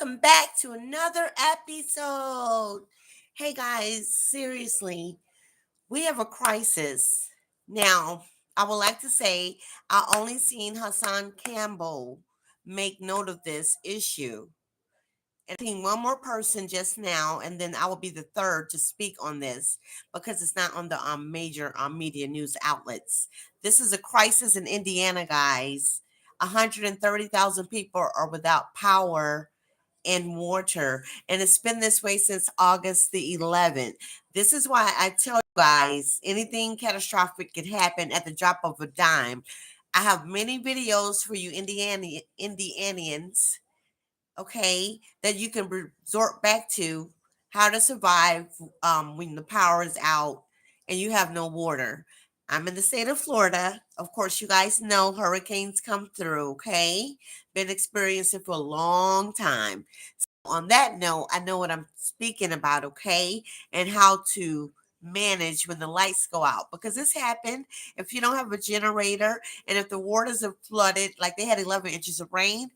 welcome back to another episode. Hey guys, seriously, we have a crisis. Now, I would like to say I only seen Hassan Campbell make note of this issue. And I've seen one more person just now, and then I will be the third to speak on this because it's not on the major media news outlets. This is a crisis in Indiana, guys. 130,000 people are without power and water. And it's been this way since August the 11th. This is why I tell you guys anything catastrophic could happen at the drop of a dime. I have many videos for you Indianians, okay, that you can resort back to how to survive when the power is out and you have no water. I'm in the state of Florida. Of course, you guys know hurricanes come through, okay? Been experiencing for a long time. On that note, I know what I'm speaking about, okay? And how to manage when the lights go out because this happened if you don't have a generator and if the waters are flooded like they had 11 inches of rain,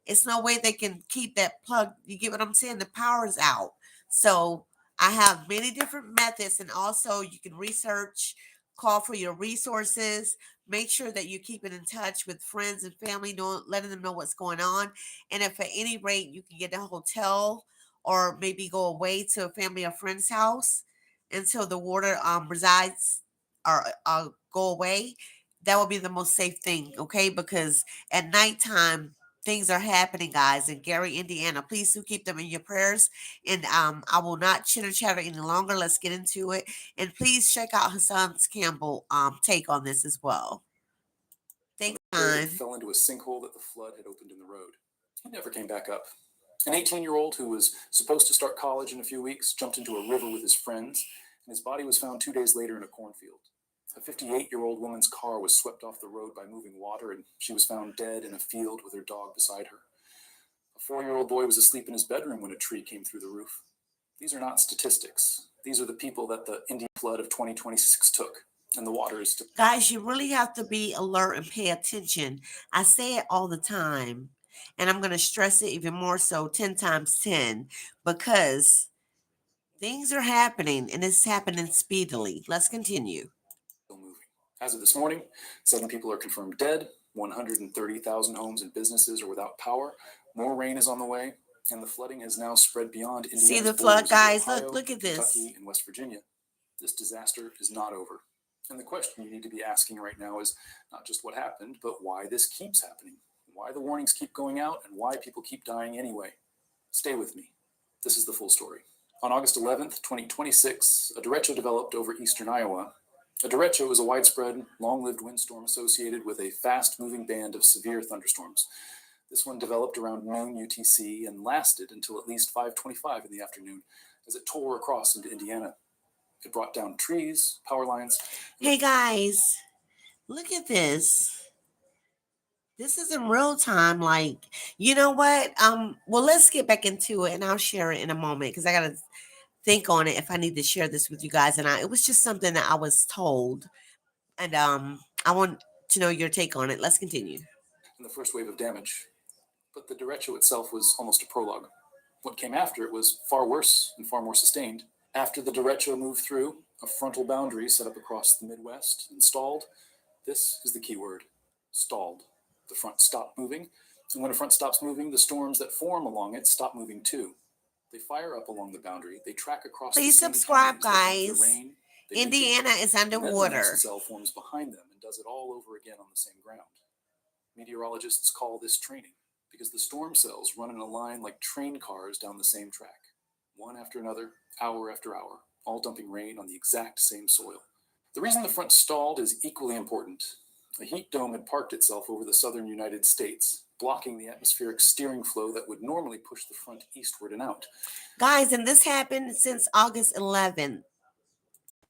it's no way they can keep that plug. You get what I'm saying? The power is out. So I have many different methods, and also you can research, call for your resources, make sure that you're keeping in touch with friends and family, letting them know what's going on. And if at any rate you can get a hotel or maybe go away to a family or friend's house until the water resides or go away, that would be the most safe thing, okay? Because at nighttime, things are happening, guys, in Gary, Indiana. Please do keep them in your prayers. And I will not chitter chatter any longer. Let's get into it. And please check out Hassan Campbell take on this as well. Thanks, He fell into a sinkhole that the flood had opened in the road. He never came back up. An 18-year-old who was supposed to start college in a few weeks jumped into a river with his friends, and his body was found 2 days later in a cornfield. A 58-year-old woman's car was swept off the road by moving water, and she was found dead in a field with her dog beside her. A 4-year-old boy was asleep in his bedroom when a tree came through the roof. These are not statistics. These are the people that the Indian flood of 2026 took. And the water is to... Guys, you really have to be alert and pay attention. I say it all the time, and I'm going to stress it even more so 10 times 10 because things are happening and it's happening speedily. Let's continue. moving. As of this morning, 7 people are confirmed dead. 130,000 homes and businesses are without power. More rain is on the way, and the flooding has now spread beyond Indiana's See the flood, borders into guys? Ohio, Look at this. Kentucky, and West Virginia. This disaster is not over. And the question you need to be asking right now is not just what happened, but why this keeps happening, why the warnings keep going out, and why people keep dying anyway. Stay with me. This is the full story. On August 11th, 2026, a derecho developed over eastern Iowa. A derecho is a widespread, long-lived windstorm associated with a fast-moving band of severe thunderstorms. This one developed around noon UTC and lasted until at least 5:25 in the afternoon as it tore across into Indiana. It brought down trees, power lines. Hey guys, look at this. This is in real time. Like, you know what? Well, let's get back into it and I'll share it in a moment because I gotta think on it if I need to share this with you guys. And it was just something that I was told. And I want to know your take on it. Let's continue. And the first wave of damage. But the derecho itself was almost a prologue. What came after it was far worse and far more sustained. After the derecho moved through, a frontal boundary set up across the Midwest installed. This is the key word: stalled. The front stopped moving, and when a front stops moving, the storms that form along it stop moving too. They fire up along the boundary. They track across. Please the subscribe, guys. The rain, Indiana is underwater. And then the next cell forms behind them and does it all over again on the same ground. Meteorologists call this training because the storm cells run in a line like train cars down the same track, one after another, hour after hour, all dumping rain on the exact same soil. The reason the front stalled is equally important. A heat dome had parked itself over the southern United States, blocking the atmospheric steering flow that would normally push the front eastward and out. Guys, and this happened since August 11th.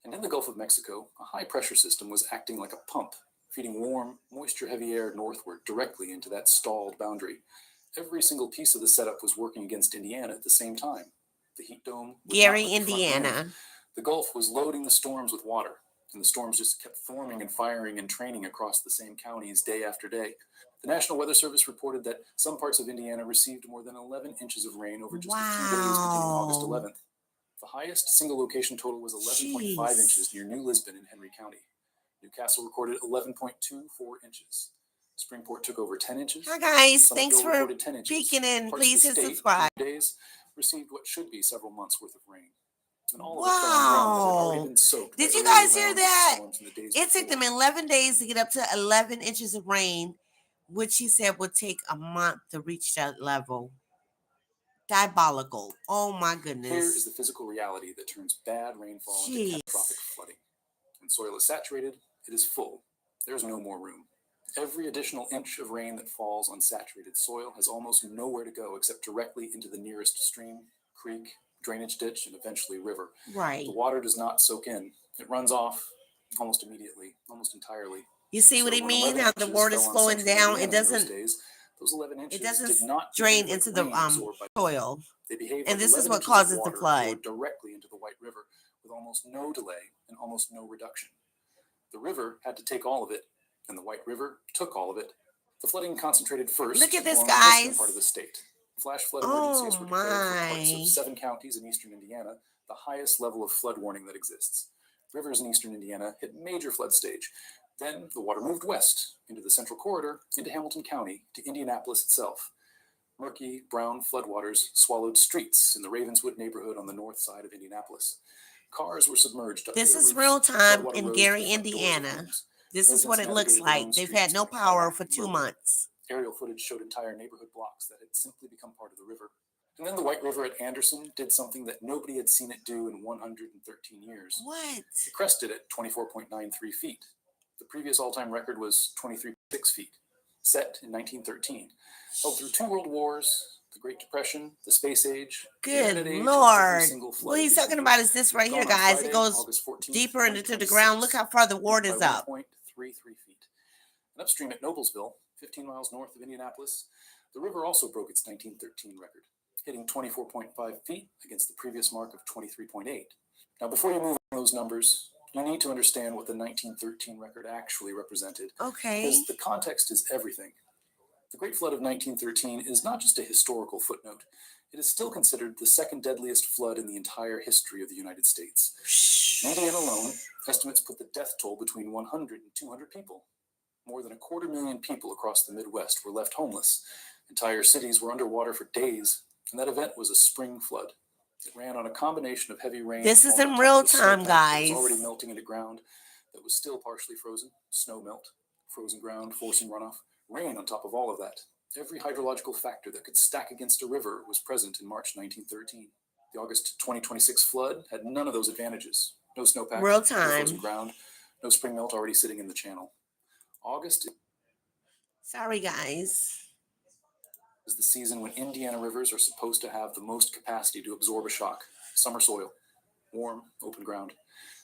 And in the Gulf of Mexico, a high-pressure system was acting like a pump, feeding warm, moisture-heavy air northward directly into that stalled boundary. Every single piece of the setup was working against Indiana at the same time. The heat dome, Gary, Indiana. The Gulf was loading the storms with water, and the storms just kept forming and firing and training across the same counties day after day. The National Weather Service reported that some parts of Indiana received more than 11 inches of rain over just a few days beginning August Wow. 11th. The highest single location total was 11.5 inches Jeez. near New Lisbon in Henry County. Newcastle recorded 11.24 inches. Springport took over 10 inches. Hi, guys. Thanks Summitville for reported 10 inches. peeking in. Parts Please of the hit state, subscribe. 3 days, received what should be several months worth of rain. And all of it fell on ground that had already Wow. been soaked by Did you earlier guys hear rounds of that? storms in the days It took them before. 11 days to get up to 11 inches of rain, which he said would take a month to reach that level. Diabolical. Oh my Here is goodness. the physical reality that turns bad rainfall into Jeez. catastrophic flooding. When soil is saturated, it is full. There's no more room. Every additional inch of rain that falls on saturated soil has almost nowhere to go except directly into the nearest stream, creek, drainage ditch, and eventually river. Right. The water does not soak in. It runs off almost immediately, almost entirely. You see what So I when mean? 11 How the inches water fell is on flowing central down. Indiana It in those doesn't days, those 11 inches it doesn't did not drain behave like into the rain absorbed by soil. they behave And like this is 11 what inches causes of the water flood. poured directly into the White River with almost no delay and almost no reduction. The river had to take all of it, and the White River took all of it. The flooding concentrated first Look at this, along the western guys. part of the state. Flash flood Oh emergencies were declared for parts my. of 7 counties in eastern Indiana, the highest level of flood warning that exists. Rivers in eastern Indiana hit major flood stage. Then the water moved west into the central corridor, into Hamilton County, to Indianapolis itself. Murky, brown floodwaters swallowed streets in the Ravenswood neighborhood on the north side of Indianapolis. Cars were submerged up to This their is roofs. real time Floodwater in rose to Gary, the front doors of Indiana. homes. This is what Residents it looks navigated their own like. They've streets had no like power kayak for and 2 rowboat. months. Aerial footage showed entire neighborhood blocks that had simply become part of the river. And then the White River at Anderson did something that nobody had seen it do in 113 years. What? It crested at 24.93 feet. The previous all-time record was 23.6 feet, set in 1913. Held through 2 world wars, the Great Depression, the Space Age, the Internet Good Age, and every Lord. single flood What in he's talking between. about is this right here, Gone on guys. Friday, It goes August 14th, deeper into the ground. Look how far the water by is up. 1.33 feet. And upstream at Noblesville, 15 miles north of Indianapolis, the river also broke its 1913 record, hitting 24.5 feet against the previous mark of 23.8. Now, before you move on those numbers, you need to understand what the 1913 record actually represented, Okay. because the context is everything. The Great Flood of 1913 is not just a historical footnote. It is still considered the second deadliest flood in the entire history of the United States. In Indiana alone, estimates put the death toll between 100 and 200 people. More than 250,000 people across the Midwest were left homeless. Entire cities were underwater for days, and that event was a spring flood. It ran on a combination of heavy rain. This is falling in on top real of the time, snowpack that was guys. already melting into ground that was still partially frozen, snow melt, frozen ground forcing runoff, rain on top of all of that. Every hydrological factor that could stack against a river was present in March 1913. The August 2026 flood had none of those advantages. No snowpack, Real no frozen time. ground, no spring melt already sitting in the channel. August Sorry, guys. is the season when Indiana rivers are supposed to have the most capacity to absorb a shock. Summer soil, warm, open ground.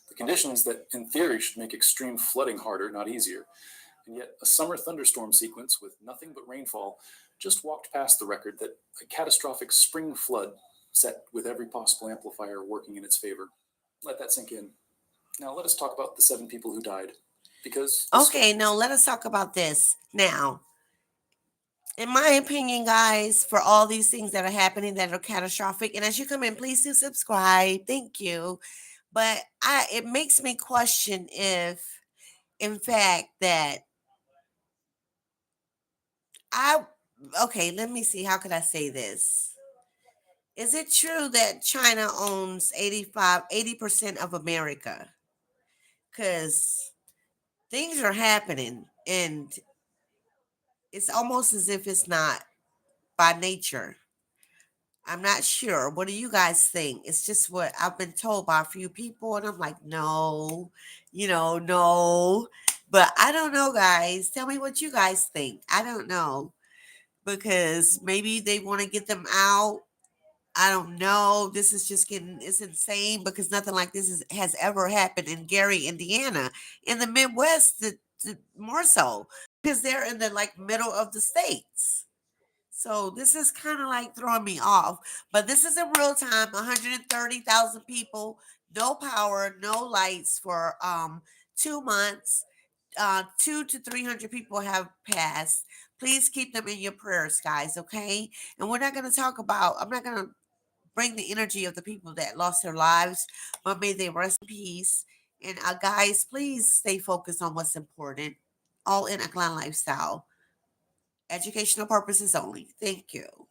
The conditions that, in theory, should make extreme flooding harder, not easier. And yet, a summer thunderstorm sequence with nothing but rainfall just walked past the record that a catastrophic spring flood set with every possible amplifier working in its favor. Let that sink in. Now, let us talk about the 7 people who died. Because Okay, no, let us talk about this now. In my opinion, guys, for all these things that are happening that are catastrophic, and as you come in, please do subscribe. Thank you. But it makes me question if, in fact, that okay, let me see. How could I say this? Is it true that China owns 80% of America? Because things are happening and it's almost as if it's not by nature. I'm not sure. What do you guys think? It's just what I've been told by a few people, and I'm like, no, no. But I don't know, guys. Tell me what you guys think. I don't know. Because maybe they want to get them out. I don't know. This is just it's insane because nothing like this has ever happened in Gary, Indiana. In the Midwest, more so because they're in the like middle of the states. So this is kind of like throwing me off. But this is in real time. 130,000 people, no power, no lights for 2 months. 2 to 300 people have passed. Please keep them in your prayers, guys, okay? And I'm not going to bring the energy of the people that lost their lives, but may they rest in peace. And guys, please stay focused on what's important. All in a clan lifestyle. Educational purposes only. Thank you.